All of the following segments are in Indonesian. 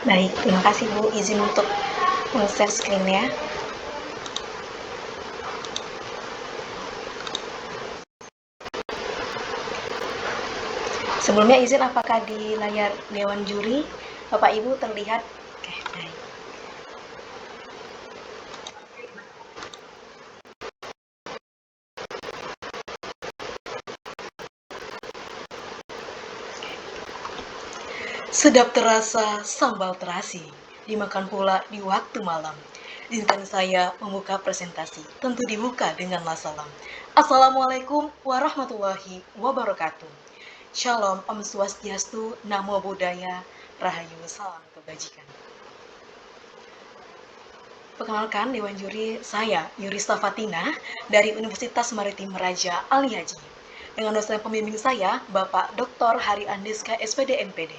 Baik, terima kasih Bu. Izin untuk share screen ya. Sebelumnya izin apakah di layar Dewan Juri Bapak Ibu terlihat? Oke, baik. Sedap terasa sambal terasi, dimakan pula di waktu malam. Izinkan saya membuka presentasi, tentu dibuka denganlah salam. Assalamualaikum warahmatullahi wabarakatuh. Shalom, Om Swastiastu, Namo Buddhaya, Rahayu, Salam Kebajikan. Perkenalkan Dewan Juri, saya Yurista Fatina dari Universitas Maritim Raja Ali Haji. Dengan dosen pembimbing saya, Bapak Dr. Hari Andiska SPD MPD.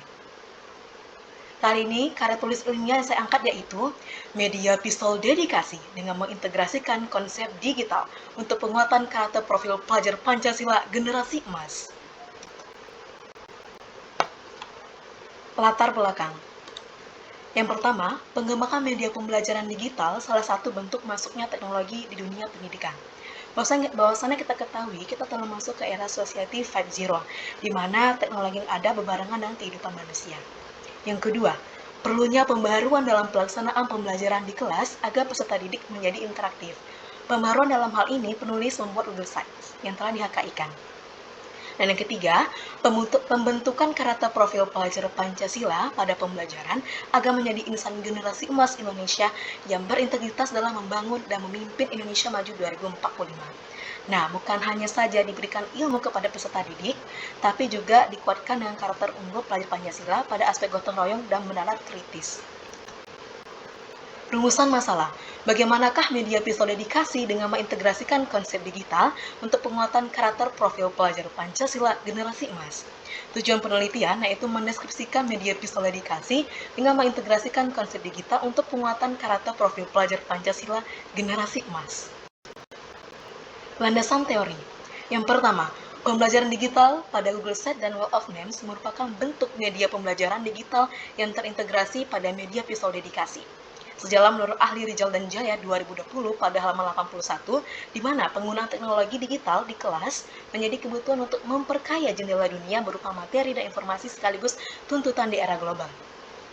Kali ini, karya tulis ilmiah yang saya angkat yaitu media pistol dedikasi dengan mengintegrasikan konsep digital untuk penguatan karakter profil pelajar Pancasila generasi emas. Latar belakang. Yang pertama, pengembangan media pembelajaran digital salah satu bentuk masuknya teknologi di dunia pendidikan. Bahwasannya kita ketahui, kita telah masuk ke era Society 5.0, di mana teknologi yang ada berbarengan dengan kehidupan manusia. Yang kedua, perlunya pembaharuan dalam pelaksanaan pembelajaran di kelas agar peserta didik menjadi interaktif. Pembaharuan dalam hal ini, penulis membuat Google Sites yang telah di-HKI-kan. Dan yang ketiga, pembentukan karakter profil pelajar Pancasila pada pembelajaran agar menjadi insan generasi emas Indonesia yang berintegritas dalam membangun dan memimpin Indonesia Maju 2045. Nah, bukan hanya saja diberikan ilmu kepada peserta didik, tapi juga dikuatkan dengan karakter unggul pelajar Pancasila pada aspek gotong royong dan mendarat kritis. Rumusan masalah, bagaimanakah media pistol dedikasi dengan mengintegrasikan konsep digital untuk penguatan karakter profil pelajar Pancasila generasi emas? Tujuan penelitian yaitu mendeskripsikan media pistol dedikasi dengan mengintegrasikan konsep digital untuk penguatan karakter profil pelajar Pancasila generasi emas. Landasan teori. Yang pertama, pembelajaran digital pada Google Sites dan Wall of Names merupakan bentuk media pembelajaran digital yang terintegrasi pada media pistol dedikasi. Sejalan menurut ahli Rizal dan Jaya 2020 pada halaman 81, di mana penggunaan teknologi digital di kelas menjadi kebutuhan untuk memperkaya jendela dunia berupa materi dan informasi sekaligus tuntutan di era global.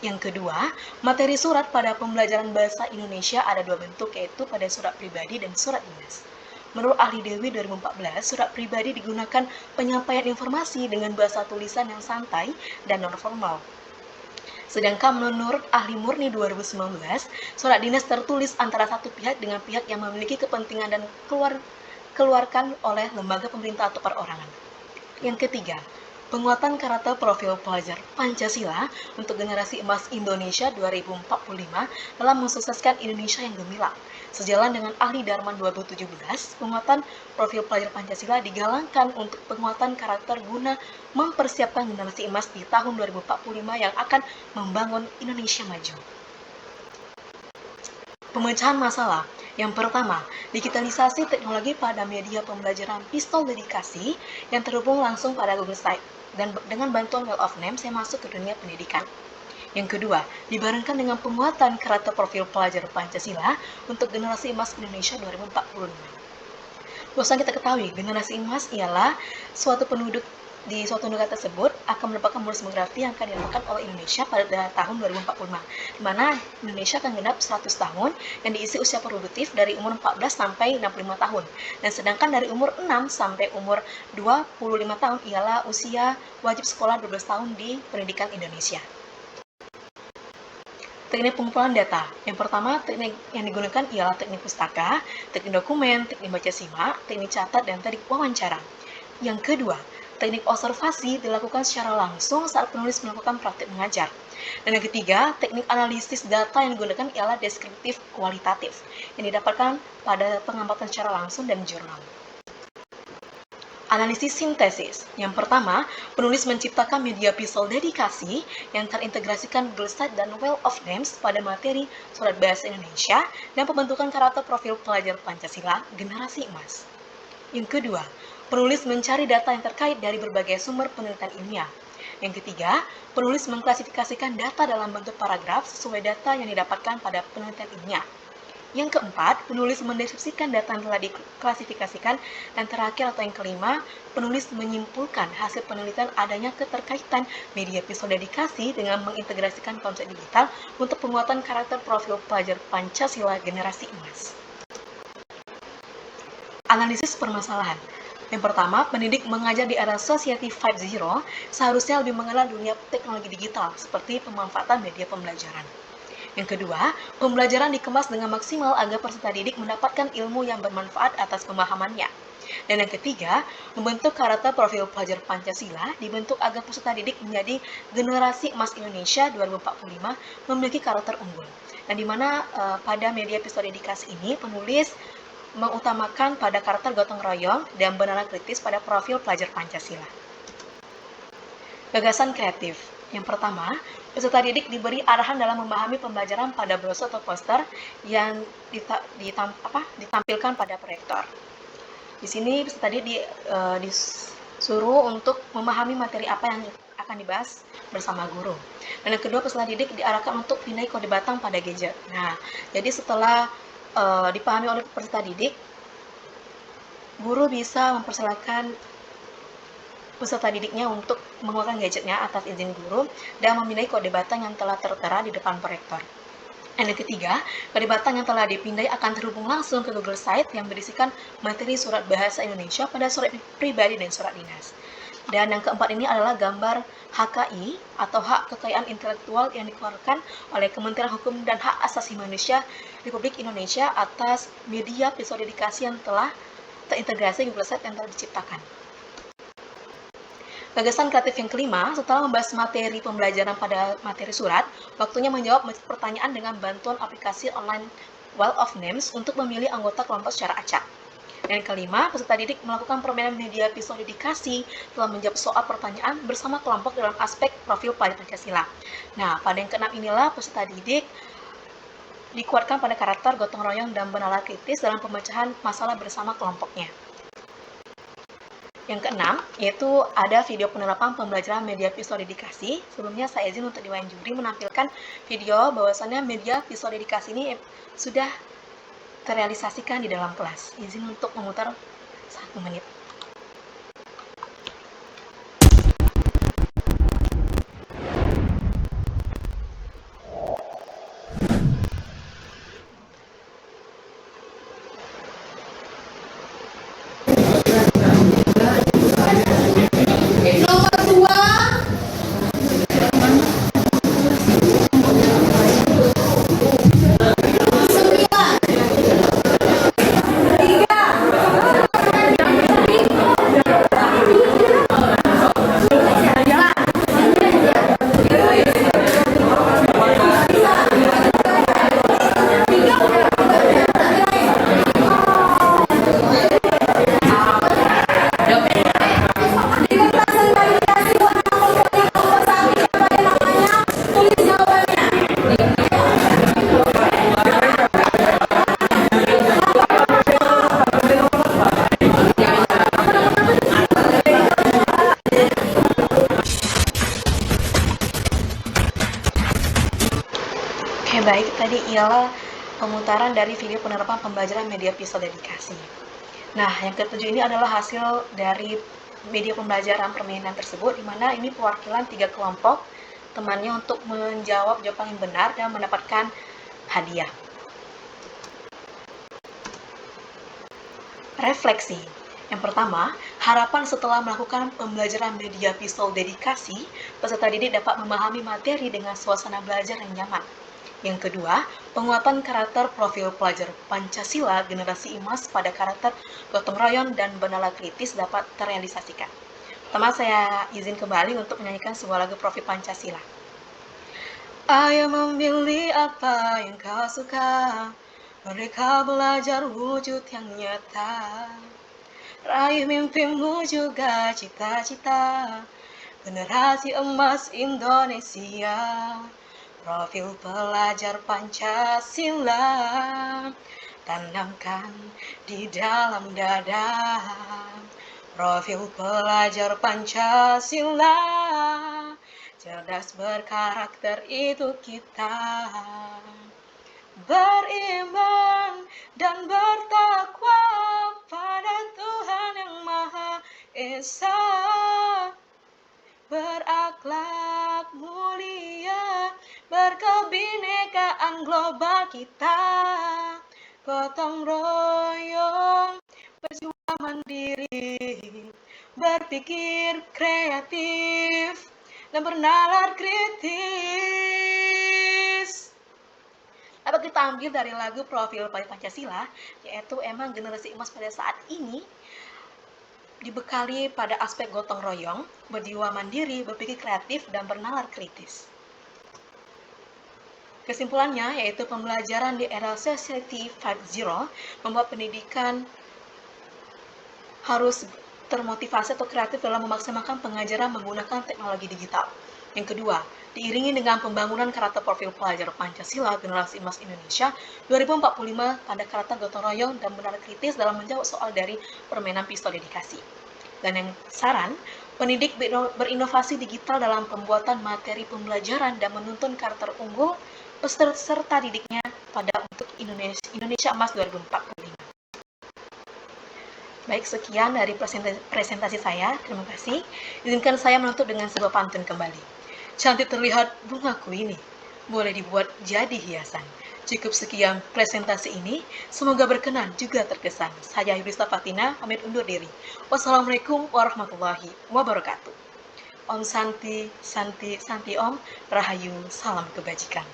Yang kedua, materi surat pada pembelajaran bahasa Indonesia ada dua bentuk, yaitu pada surat pribadi dan surat dinas. Menurut ahli Dewi 2014, surat pribadi digunakan penyampaian informasi dengan bahasa tulisan yang santai dan non-formal. Sedangkan menurut ahli Murni 2019, surat dinas tertulis antara satu pihak dengan pihak yang memiliki kepentingan dan keluarkan oleh lembaga pemerintah atau perorangan. Yang ketiga, penguatan karakter profil pelajar Pancasila untuk generasi emas Indonesia 2045 dalam mensukseskan Indonesia yang gemilang. Sejalan dengan ahli Darman 2017, penguatan profil pelajar Pancasila digalangkan untuk penguatan karakter guna mempersiapkan generasi emas di tahun 2045 yang akan membangun Indonesia maju. Pemecahan masalah. Yang pertama, digitalisasi teknologi pada media pembelajaran pistol dedikasi yang terhubung langsung pada Google Sites dan dengan bantuan Wall of Names saya masuk ke dunia pendidikan. Yang kedua, dibarengkan dengan penguatan karakter profil pelajar Pancasila untuk generasi emas Indonesia 2045. Bosan kita ketahui, generasi emas ialah suatu penduduk di suatu negara tersebut akan mendapatkan bonus demografi yang akan dilakukan oleh Indonesia pada tahun 2045, di mana Indonesia akan genap 100 tahun yang diisi usia produktif dari umur 14 sampai 65 tahun. Dan sedangkan dari umur 6 sampai umur 25 tahun ialah usia wajib sekolah 12 tahun di pendidikan Indonesia. Teknik pengumpulan data. Yang pertama, teknik yang digunakan ialah teknik pustaka, teknik dokumen, teknik baca simak, teknik catat, dan teknik wawancara. Yang kedua, teknik observasi dilakukan secara langsung saat penulis melakukan praktik mengajar. Dan yang ketiga, teknik analisis data yang digunakan ialah deskriptif kualitatif, yang didapatkan pada pengamatan secara langsung dan jurnal. Analisis sintesis. Yang pertama, penulis menciptakan media pistol dedikasi yang terintegrasikan Google Sites dan Wall of Names pada materi surat bahasa Indonesia dan pembentukan karakter profil pelajar Pancasila generasi emas. Yang kedua, penulis mencari data yang terkait dari berbagai sumber penelitian ilmiah. Yang ketiga, penulis mengklasifikasikan data dalam bentuk paragraf sesuai data yang didapatkan pada penelitian ilmiah. Yang keempat, penulis mendeskripsikan data yang telah diklasifikasikan. Dan terakhir atau yang kelima, penulis menyimpulkan hasil penelitian adanya keterkaitan media visual dedikasi dengan mengintegrasikan konsep digital untuk penguatan karakter profil pelajar Pancasila generasi emas. Analisis permasalahan. Yang pertama, pendidik mengajar di era Society 5.0 seharusnya lebih mengenal dunia teknologi digital seperti pemanfaatan media pembelajaran. Yang kedua, pembelajaran dikemas dengan maksimal agar peserta didik mendapatkan ilmu yang bermanfaat atas pemahamannya. Dan yang ketiga, membentuk karakter profil pelajar Pancasila dibentuk agar peserta didik menjadi generasi emas Indonesia 2045 memiliki karakter unggul. Dan dimana pada media episode dedikasi ini, penulis mengutamakan pada karakter gotong royong dan benar kritis pada profil pelajar Pancasila. Gagasan kreatif. Yang pertama, peserta didik diberi arahan dalam memahami pembelajaran pada brosur atau poster yang ditampilkan pada proyektor. Di sini peserta didik disuruh untuk memahami materi apa yang akan dibahas bersama guru. Dan yang kedua, peserta didik diarahkan untuk pindai kode batang pada gadget. Nah, jadi setelah dipahami oleh peserta didik, guru bisa mempersilahkan peserta didiknya untuk menggunakan gadgetnya atas izin guru dan memindai kode batang yang telah tertera di depan proyektor. Dan yang ketiga, kode batang yang telah dipindai akan terhubung langsung ke Google Site yang berisikan materi surat bahasa Indonesia pada surat pribadi dan surat dinas. Dan yang keempat ini adalah gambar HKI atau hak kekayaan intelektual yang dikeluarkan oleh Kementerian Hukum dan Hak Asasi Manusia Republik Indonesia atas media visual dedikasi yang telah terintegrasi Google Site yang telah diciptakan. Gagasan kreatif yang kelima, setelah membahas materi pembelajaran pada materi surat, waktunya menjawab pertanyaan dengan bantuan aplikasi online Wall of Names untuk memilih anggota kelompok secara acak. Dan yang kelima, peserta didik melakukan permainan media visual dedikasi telah menjawab soal pertanyaan bersama kelompok dalam aspek profil pelajar Pancasila. Nah, pada yang keenam inilah peserta didik dikuatkan pada karakter gotong royong dan bernalar kritis dalam pemecahan masalah bersama kelompoknya. Yang keenam, yaitu ada video penerapan pembelajaran media visual dedikasi. Sebelumnya saya izin untuk Dewan Juri menampilkan video bahwasannya media visual dedikasi ini sudah terrealisasikan di dalam kelas. Izin untuk memutar 1 menit. Baik, tadi ialah pemutaran dari video penerapan pembelajaran media visual dedikasi. Nah, yang ketujuh ini adalah hasil dari media pembelajaran permainan tersebut, di mana ini perwakilan 3 kelompok temannya untuk menjawab jawaban yang benar dan mendapatkan hadiah. Refleksi. Yang pertama, harapan setelah melakukan pembelajaran media visual dedikasi, peserta didik dapat memahami materi dengan suasana belajar yang nyaman. Yang kedua, penguatan karakter profil pelajar Pancasila generasi emas pada karakter gotong royong dan bernalar kritis dapat terrealisasikan. Pertama, saya izin kembali untuk menyanyikan sebuah lagu profil Pancasila. Ayo memilih apa yang kau suka, mereka belajar wujud yang nyata. Raih mimpimu juga cita-cita, generasi emas Indonesia. Profil pelajar Pancasila tanamkan di dalam dada. Profil pelajar Pancasila cerdas berkarakter itu kita, beriman dan bertakwa pada Tuhan yang Maha Esa, berakhlak mulia, berkebinekaan global kita, gotong royong, berjuang mandiri, berpikir kreatif, dan bernalar kritis. Dapat kita ambil dari lagu Profil Pancasila, yaitu emang generasi emas pada saat ini dibekali pada aspek gotong royong, berjiwa mandiri, berpikir kreatif, dan bernalar kritis. Kesimpulannya yaitu pembelajaran di era Society 5.0 membuat pendidikan harus termotivasi atau kreatif dalam memaksimalkan pengajaran menggunakan teknologi digital. Yang kedua, diiringi dengan pembangunan karakter profil pelajar Pancasila generasi emas Indonesia 2045 pada karakter gotong royong dan benar kritis dalam menjawab soal dari permainan pistol dedikasi. Dan yang saran, pendidik berinovasi digital dalam pembuatan materi pembelajaran dan menuntun karakter unggul peserta didiknya pada untuk Indonesia Emas 2045. Baik, sekian dari presentasi saya. Terima kasih. Izinkan saya menutup dengan sebuah pantun kembali. Cantik terlihat bungaku ini, boleh dibuat jadi hiasan. Cukup sekian presentasi ini, semoga berkenan juga terkesan. Saya Yurista Fatina, pamit undur diri. Wassalamualaikum warahmatullahi wabarakatuh. Om Santi, Santi, Santi Om, Rahayu, salam kebajikan.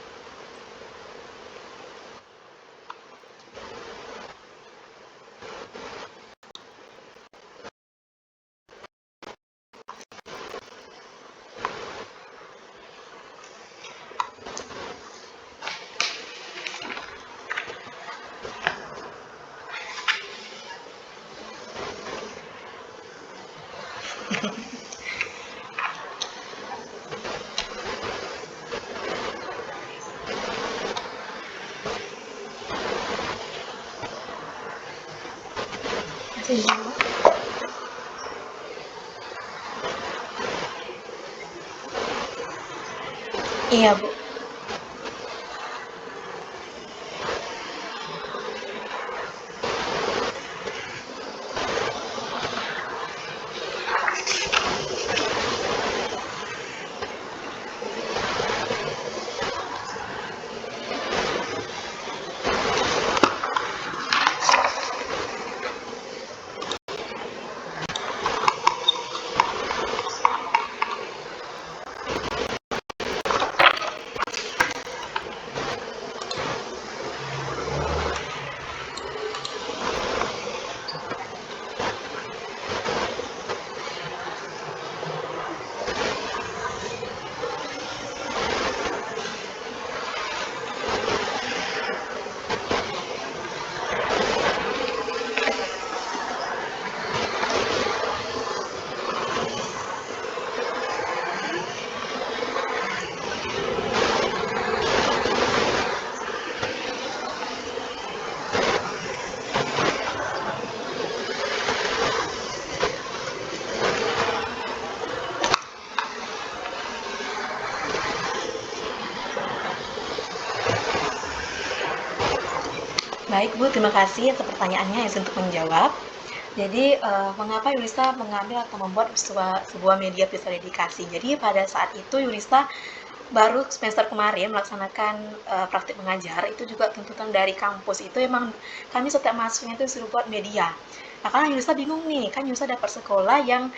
Iya, Bu. Baik Bu, terima kasih atas pertanyaannya yang untuk menjawab. Jadi, mengapa Yulista mengambil atau membuat sebuah media pistol dedikasi? Jadi pada saat itu Yulista baru semester kemarin melaksanakan praktik mengajar, itu juga tuntutan dari kampus itu emang kami setiap mahasiswanya itu disuruh buat media. Nah, karena Yulista bingung nih, kan Yulista dapat sekolah yang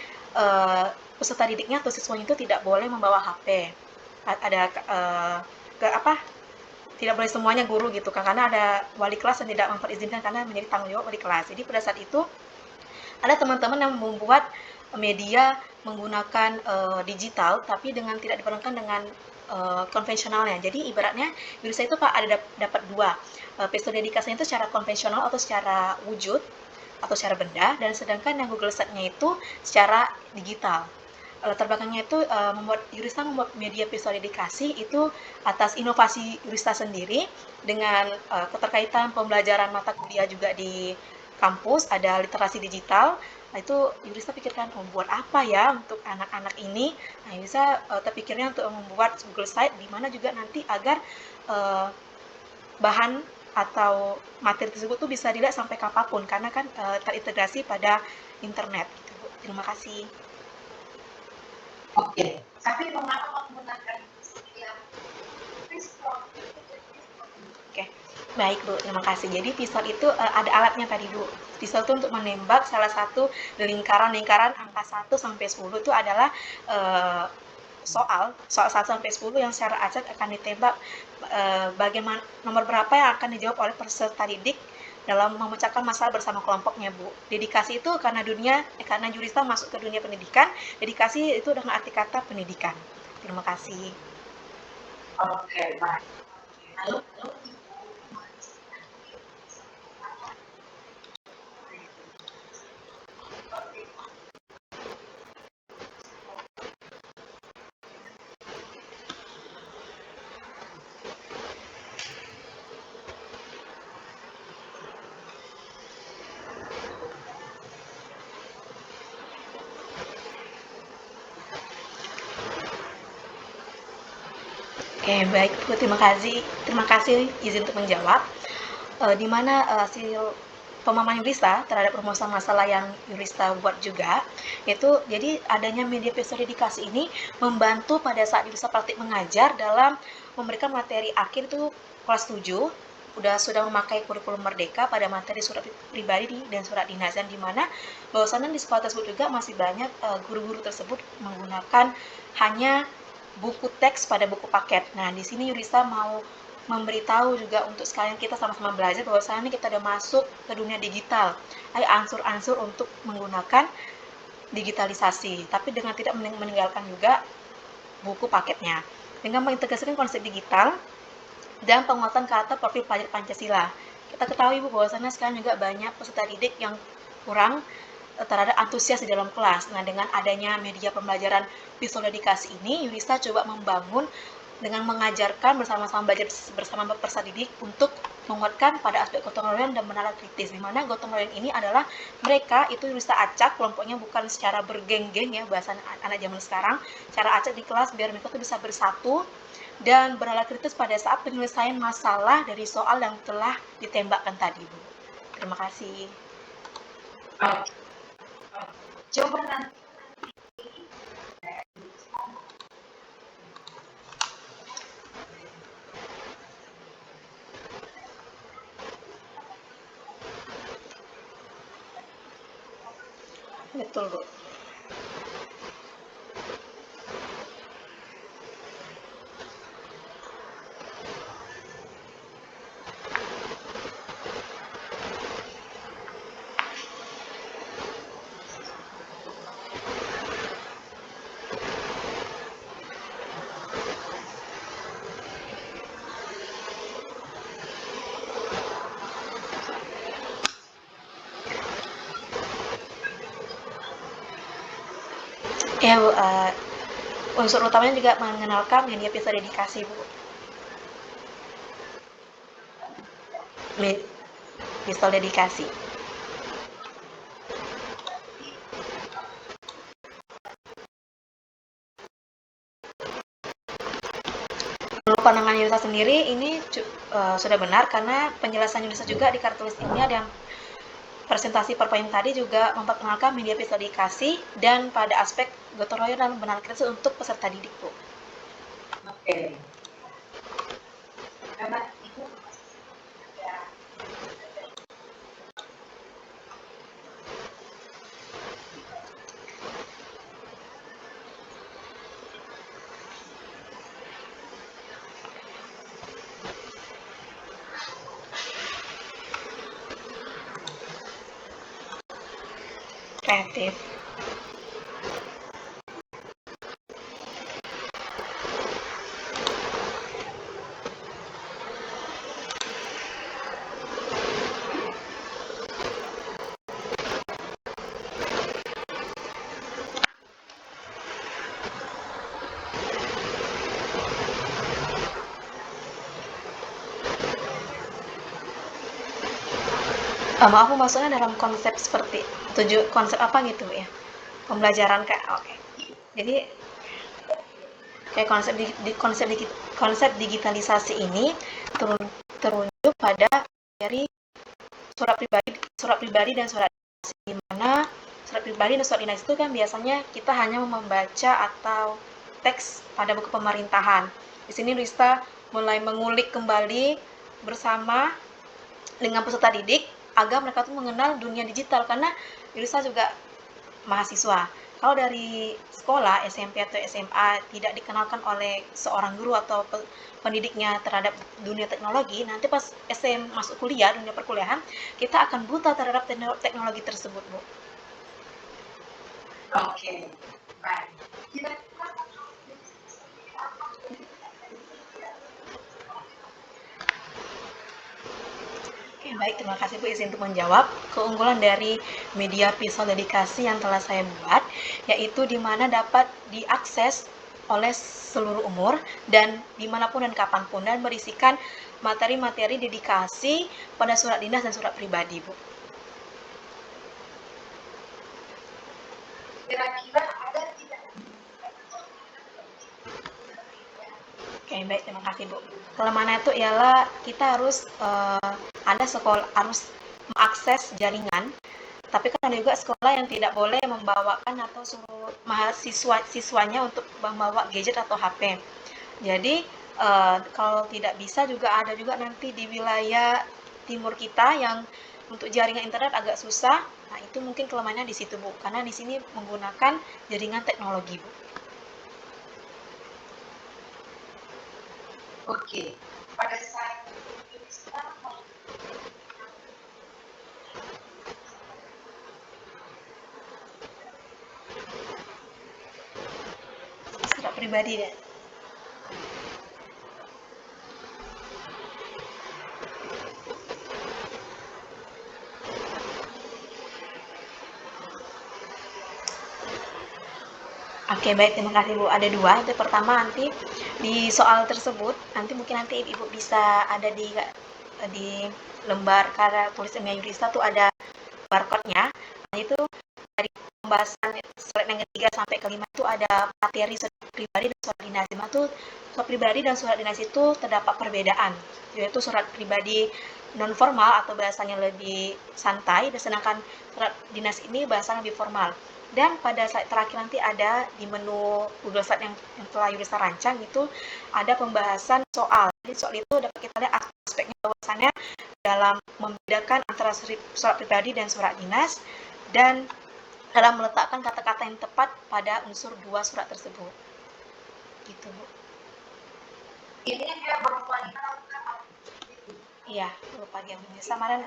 peserta didiknya atau siswanya itu tidak boleh membawa HP. Ada tidak boleh semuanya guru gitu kan, karena ada wali kelas yang tidak memperizinkan karena menjadi tanggung jawab wali kelas. Jadi pada saat itu ada teman-teman yang membuat media menggunakan digital tapi dengan tidak diperlukan dengan konvensionalnya. Jadi ibaratnya Yulista itu Pak ada dapat dua, pistol dedikasinya itu secara konvensional atau secara wujud atau secara benda, dan sedangkan yang Google Set-nya itu secara digital. Latar belakangnya itu Yulista membuat media pistol dedikasi itu atas inovasi Yulista sendiri dengan keterkaitan pembelajaran mata kuliah juga di kampus, ada literasi digital, Nah, itu Yurista pikirkan, membuat apa ya untuk anak-anak ini. Nah, Yurista terpikirnya untuk membuat Google Site di mana juga nanti agar bahan atau materi tersebut tuh bisa dilihat sampai kapanpun karena kan terintegrasi pada internet gitu, Bu. Terima kasih. Oke, tapi mengapa menggunakan yang pistol? Oke, baik Bu, terima kasih. Jadi pistol itu ada alatnya tadi Bu. Pistol itu untuk menembak salah satu lingkaran angka 1 sampai 10 itu adalah soal 1 sampai 10 yang secara acak akan ditembak bagaimana nomor berapa yang akan dijawab oleh peserta didik dalam memecahkan masalah bersama kelompoknya, Bu. Dedikasi itu karena Yurista masuk ke dunia pendidikan, dedikasi itu dengan arti kata pendidikan. Terima kasih. Oke, baik. Lalu Oke, baik Bu, terima kasih izin untuk menjawab. Di mana hasil pemahaman Yurista terhadap rumusan masalah yang Yurista buat juga, yaitu jadi adanya media visual dedikasi ini membantu pada saat Yurista praktik mengajar dalam memberikan materi akhir itu kelas 7 sudah memakai kurikulum merdeka pada materi surat pribadi dan surat dinas, dan di mana bahwasannya di sekolah tersebut juga masih banyak guru-guru tersebut menggunakan hanya buku teks pada buku paket. Nah, di sini Yurista mau memberitahu juga untuk sekalian kita sama-sama belajar bahwa saat ini kita udah masuk ke dunia digital. Ada ansur-ansur untuk menggunakan digitalisasi, tapi dengan tidak meninggalkan juga buku paketnya. Dengan mengintegrasikan konsep digital dan penguatan karakter profil pelajar Pancasila. Kita ketahui Bu bahwasannya sekarang juga banyak peserta didik yang kurang terhadap antusias di dalam kelas. Nah, dengan adanya media pembelajaran visual dedikasi ini, Yurista coba membangun dengan mengajarkan bersama-sama belajar bersama peserta didik untuk menguatkan pada aspek gotong royong dan menalar kritis, di mana gotong royong ini adalah mereka itu Yurista acak kelompoknya bukan secara bergeng-geng ya, bahasa anak zaman sekarang, cara acak di kelas biar mereka tuh bisa bersatu dan bernalar kritis pada saat penyelesaian masalah dari soal yang telah ditembakkan tadi, Bu. Terima kasih. coba nanti Betul, Bu. Ya, Bu, unsur utamanya juga mengenalkan media visual dedikasi, Bu. Visual dedikasi. Menurut pandangan Yunus sendiri, ini sudah benar karena penjelasan Yunus juga di kartu tulis ini ada yang presentasi PowerPoint tadi juga memperkenalkan media visual dedikasi dan pada aspek gotong royong dan benar kritis untuk peserta didik, Bu. oke. Karena itu ya, Kreatif. Maaf, maksudnya dalam konsep seperti konsep apa gitu ya, pembelajaran kayak oke. Jadi kayak konsep digitalisasi ini terunjuk pada dari surat pribadi dan surat dinas, di mana surat pribadi dan surat dinas itu kan biasanya kita hanya membaca atau teks pada buku pemerintahan. Di sini Rista mulai mengulik kembali bersama dengan peserta didik agar mereka tuh mengenal dunia digital, karena Rista juga mahasiswa. Kalau dari sekolah SMP atau SMA tidak dikenalkan oleh seorang guru atau pendidiknya terhadap dunia teknologi, nanti pas SM masuk kuliah, dunia perkuliahan, kita akan buta terhadap teknologi tersebut, Bu. Oke, baik. Oke, baik, terima kasih Bu izin untuk menjawab. Keunggulan dari media visual dedikasi yang telah saya buat, yaitu di mana dapat diakses oleh seluruh umur dan dimanapun dan kapanpun, dan berisikan materi-materi dedikasi pada surat dinas dan surat pribadi, Bu. Kira-kira ada tidak? Oke, baik, terima kasih Bu. Kelemahannya itu ialah kita harus ada sekolah harus mengakses jaringan, tapi kan ada juga sekolah yang tidak boleh membawakan atau suruh siswanya untuk membawa gadget atau HP. Jadi kalau tidak bisa juga ada juga nanti di wilayah timur kita yang untuk jaringan internet agak susah. Nah, itu mungkin kelemahannya di situ, Bu. Karena di sini menggunakan jaringan teknologi, Bu. Oke, pada saat Surat pribadi deh. Oke, baik, terima kasih Bu. Ada dua. Itu pertama, nanti di soal tersebut, nanti mungkin Ibu bisa ada di lembar karya tulis ilmiah Yurista tuh ada barcode-nya. Nah, itu dari pembahasan slide yang ketiga sampai kelima itu ada materi surat pribadi dan surat dinas. Dimana tuh surat pribadi dan surat dinas itu terdapat perbedaan, yaitu surat pribadi non formal atau bahasanya lebih santai, sedangkan surat dinas ini bahasanya lebih formal. Dan pada slide terakhir nanti ada di menu Google Slide yang telah Yurista rancang itu ada pembahasan soal. Jadi soal itu dapat kita lihat aspeknya bahwasannya dalam membedakan antara surat pribadi dan surat dinas, dan dalam meletakkan kata-kata yang tepat pada unsur dua surat tersebut. Gitu, Bu. ini dia berupa Iya, lupa dia samaran.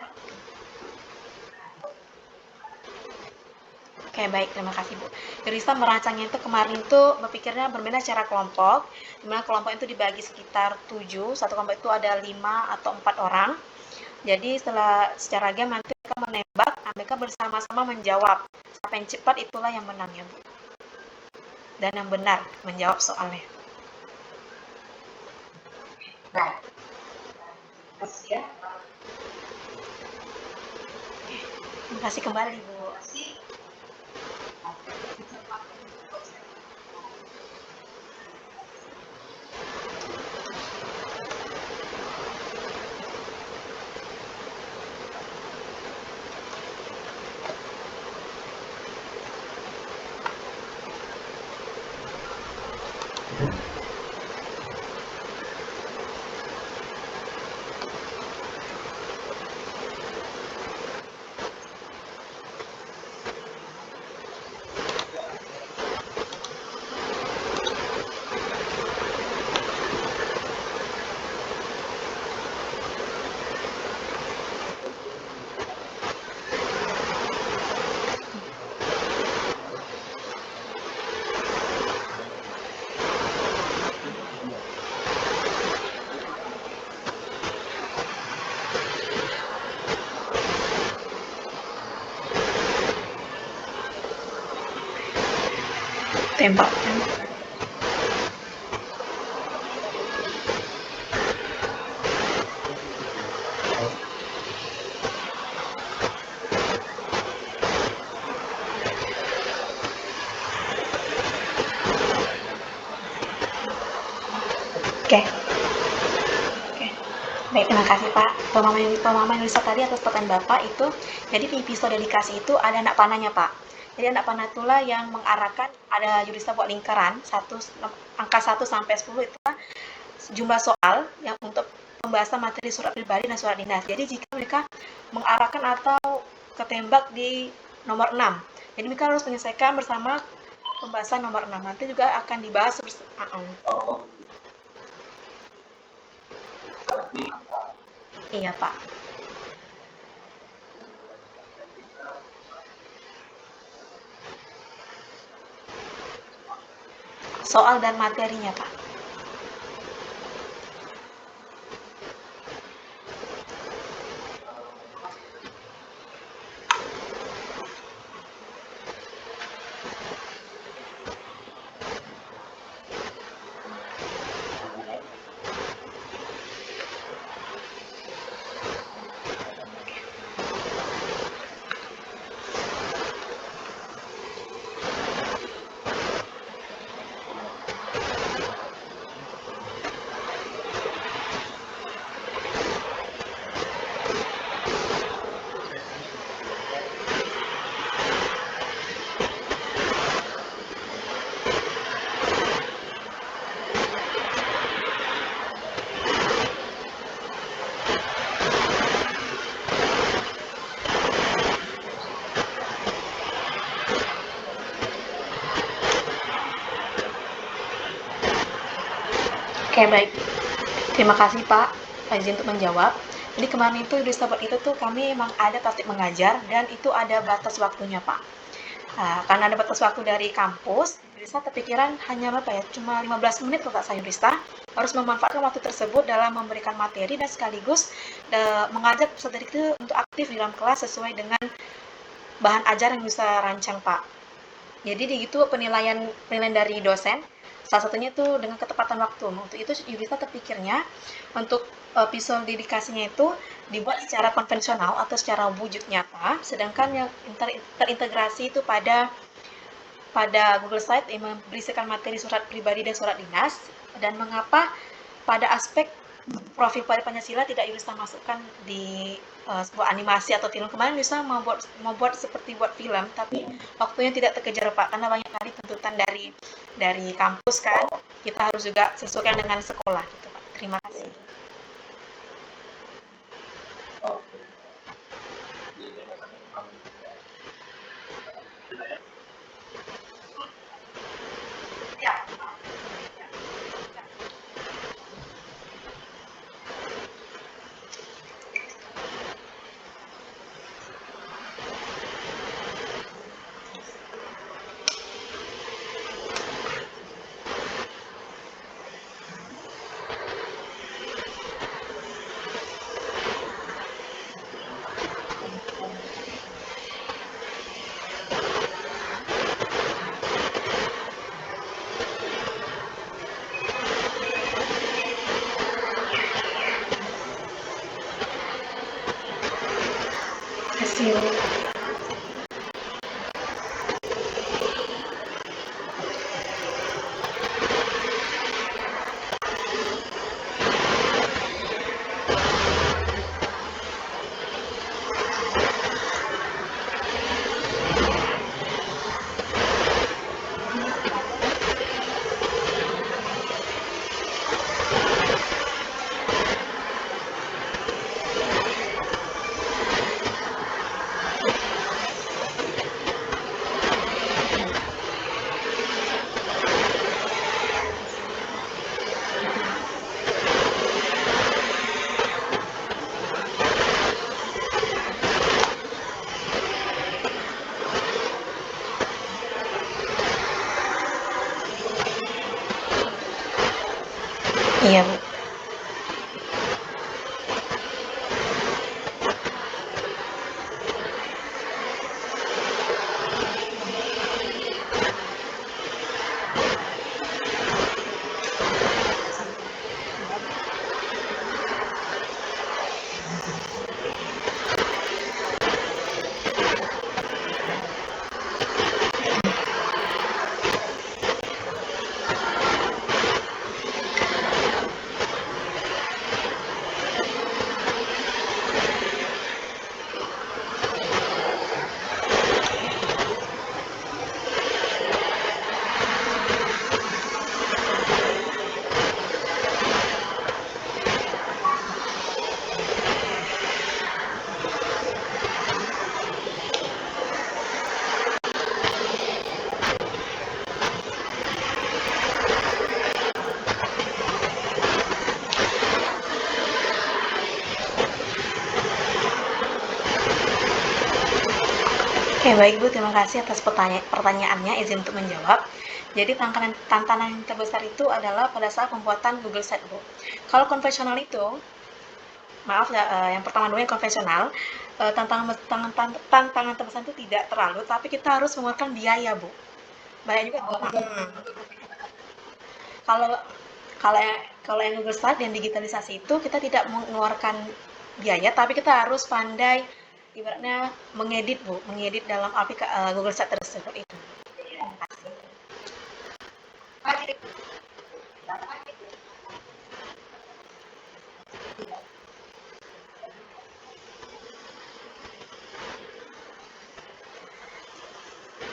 Oke, baik, terima kasih Bu. Yurista merancangnya itu kemarin itu berpikirnya berbeda secara kelompok, di mana kelompok itu dibagi sekitar 7, satu kelompok itu ada 5 atau 4 orang. Jadi secara game nanti mereka menembak, mereka bersama-sama menjawab. Siapa yang cepat itulah yang menang ya Bu. Dan yang benar menjawab soalnya. Baik. Terima kasih kembali Bu. Tembak. Oke, oke. Baik, terima kasih Pak. Pemahaman Lisa tadi atas pertanyaan Bapak itu, jadi di episode dedikasi itu ada anak panahnya Pak. Jadi anak panah itulah yang mengarahkan, ada Yulisa buat lingkaran, angka 1 sampai 10 itu jumlah soal yang untuk pembahasan materi surat pribadi dan surat dinas. Jadi jika mereka mengarahkan atau ketembak di nomor 6, jadi mereka harus menyelesaikan bersama pembahasan nomor 6. Nanti juga akan dibahas bersama. Iya Pak. Soal dan materinya Pak. Oke, baik. Terima kasih Pak, izin untuk menjawab. Jadi kemarin itu di sahabat itu tuh kami emang ada praktik mengajar dan itu ada batas waktunya Pak. Karena ada batas waktu dari kampus, Yudhista terpikiran hanya berapa ya, cuma 15 menit kalau tak saya Yudhista harus memanfaatkan waktu tersebut dalam memberikan materi dan sekaligus mengajak peserta didik itu untuk aktif di dalam kelas sesuai dengan bahan ajar yang bisa rancang Pak. Jadi di itu penilaian dari dosen, salah satunya itu dengan ketepatan waktu. Untuk itu Yudhista terpikirnya untuk episode dedikasinya itu dibuat secara konvensional atau secara wujud nyata, sedangkan yang terintegrasi itu pada Google Slide yang berisikan materi surat pribadi dan surat dinas. Dan mengapa pada aspek profil Pancasila tidak Yudhista masukkan di sebuah animasi atau film. Kemarin Yudhista membuat seperti buat film, tapi waktunya tidak terkejar Pak, karena banyak kali tuntutan dari kampus kan, kita harus juga sesuaikan dengan sekolah gitu Pak. Terima kasih. Terima kasih. Iya Bu. Oke, baik Bu, terima kasih atas pertanyaannya, izin untuk menjawab. Jadi tantangan yang terbesar itu adalah pada saat pembuatan Google Site, Bu. Kalau konvensional itu, maaf ya, yang pertama dulu yang konvensional, tantangan terbesar itu tidak terlalu, tapi kita harus mengeluarkan biaya, Bu. Banyak juga. Kalau kalau kalau yang Google Site yang digitalisasi itu kita tidak mengeluarkan biaya, tapi kita harus pandai ibaratnya mengedit Bu, mengedit dalam Google Site tersebut itu.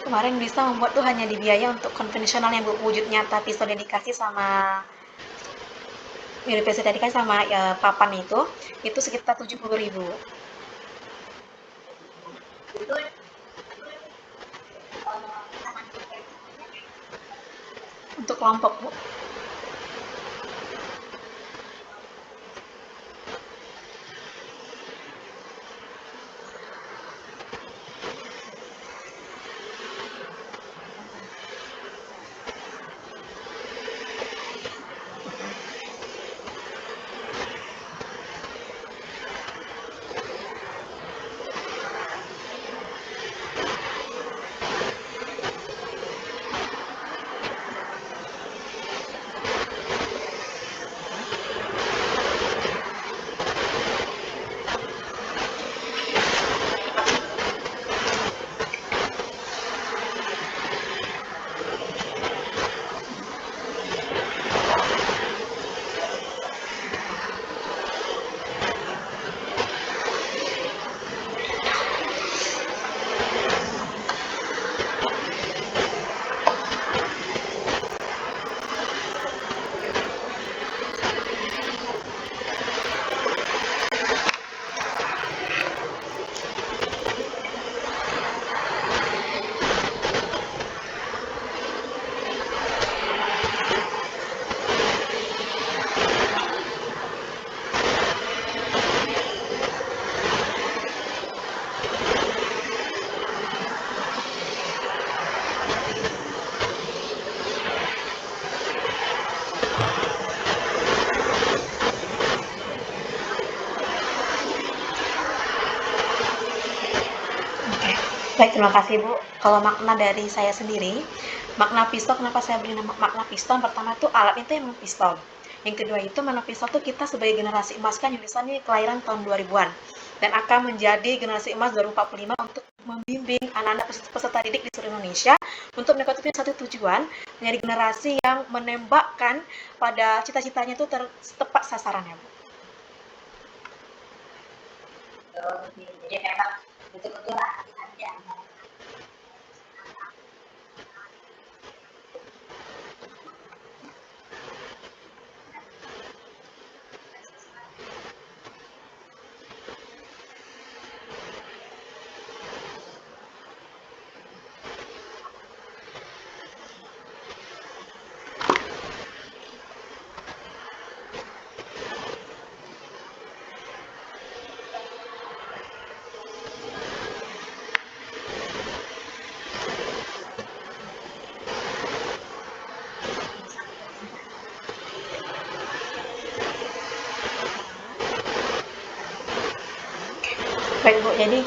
Kemarin bisa membuat tuh hanya di biaya untuk konvensional yang wujud nyata pistol dedikasi sama mirip pistol dedikasi sama papan itu sekitar 70.000 untuk kelompok Bu. Baik, terima kasih Bu. Kalau makna dari saya sendiri, makna pistol, kenapa saya beri nama makna pistol? Pertama itu alat itu emang pistol. Yang kedua itu makna pistol itu kita sebagai generasi emas, kan tulisannya kelahiran tahun 2000-an dan akan menjadi generasi emas 2045 untuk membimbing anak-anak peserta didik di seluruh Indonesia untuk mencapai satu tujuan, menjadi generasi yang menembakkan pada cita-citanya itu tepat sasarannya Bu. Jadi memang betul-betul hati-hati. Baik Bu, jadi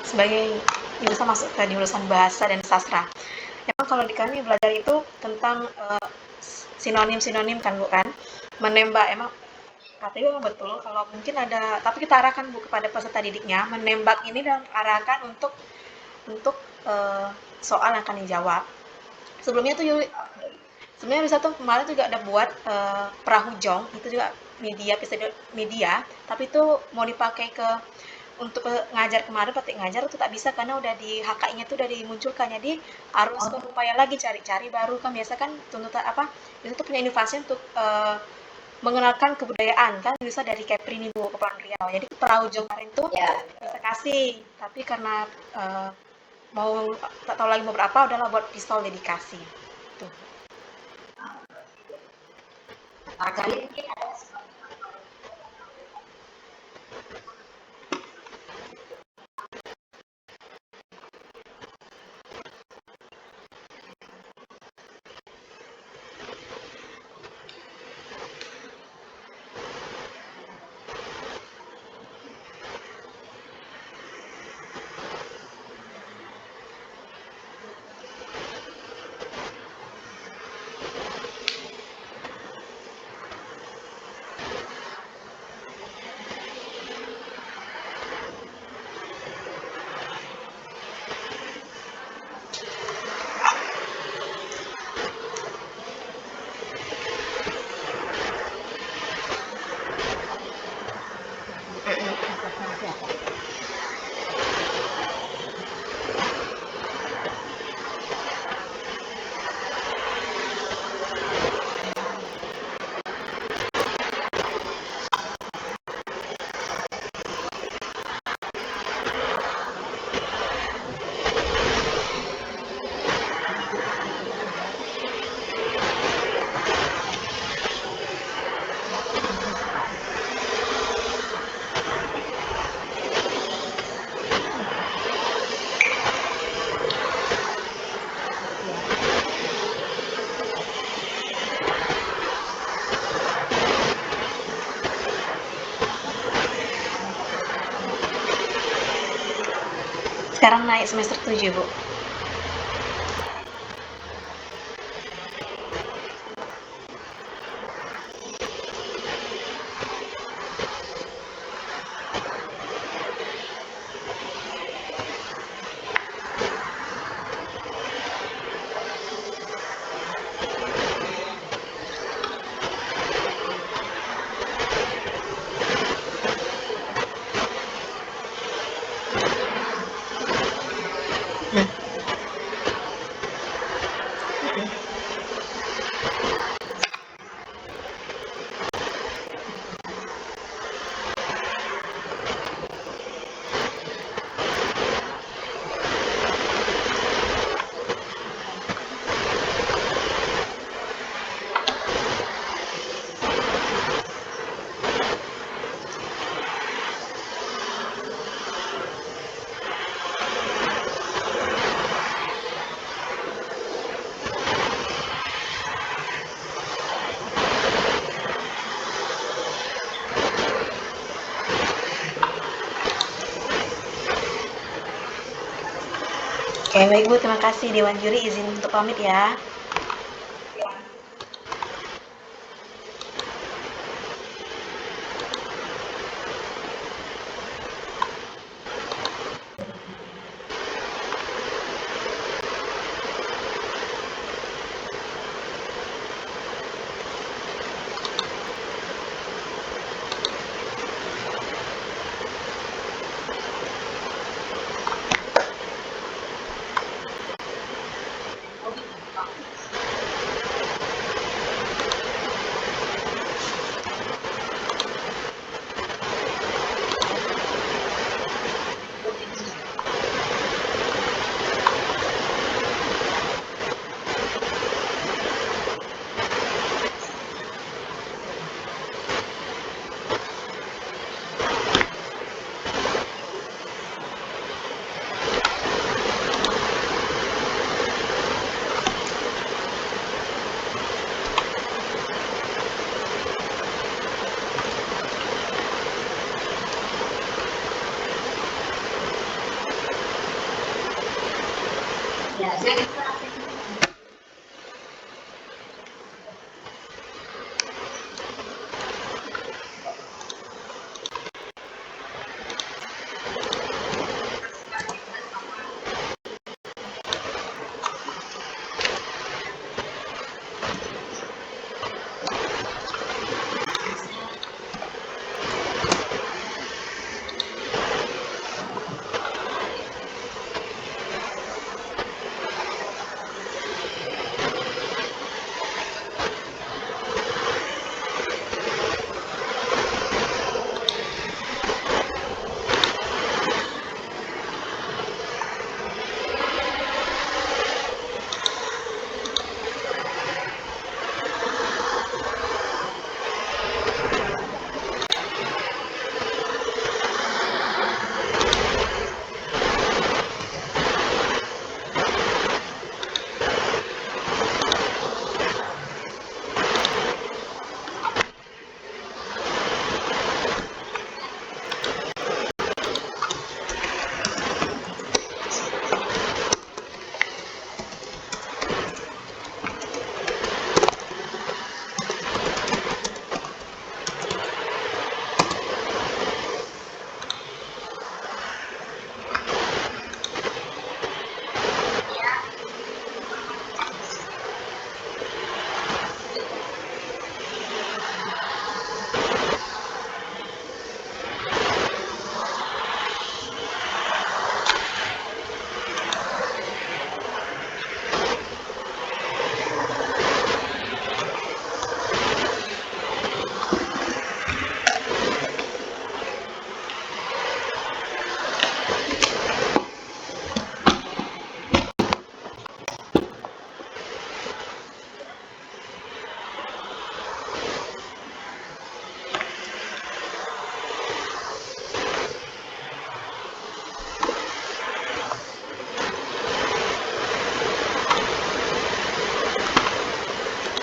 sebagai jurusan masuk ke jurusan bahasa dan sastra. Emang kalau di kami belajar itu tentang sinonim-sinonim kan Bu kan, menembak emang katanya memang betul kalau mungkin ada, tapi kita arahkan Bu kepada peserta didiknya, menembak ini dan arahkan untuk soal yang akan dijawab. Sebelumnya tuh sebenarnya Risa tuh kemarin juga ada buat perahu jong, itu juga media, tapi itu mau dipakai ke untuk ngajar kemarin praktik ngajar itu tak bisa karena udah di HKI-nya tuh udah dimunculkan, jadi harus berupaya lagi cari-cari baru kan, biasa kan tuntutan apa itu tuh punya inovasi untuk mengenalkan kebudayaan kan, bisa dari Kepri nih Bu, Kepulauan Riau. Jadi perahu jong kemarin tuh bisa kasih, tapi karena mau tak tahu lagi mau berapa, udahlah buat pistol dedikasi tuh. Kali mungkin ada Sekarang naik semester 7, Bu. Hmm. Oke, baik Bu, terima kasih. Dewan Juri izin untuk pamit ya. Ya, saya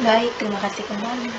Baik, terima kasih kembali.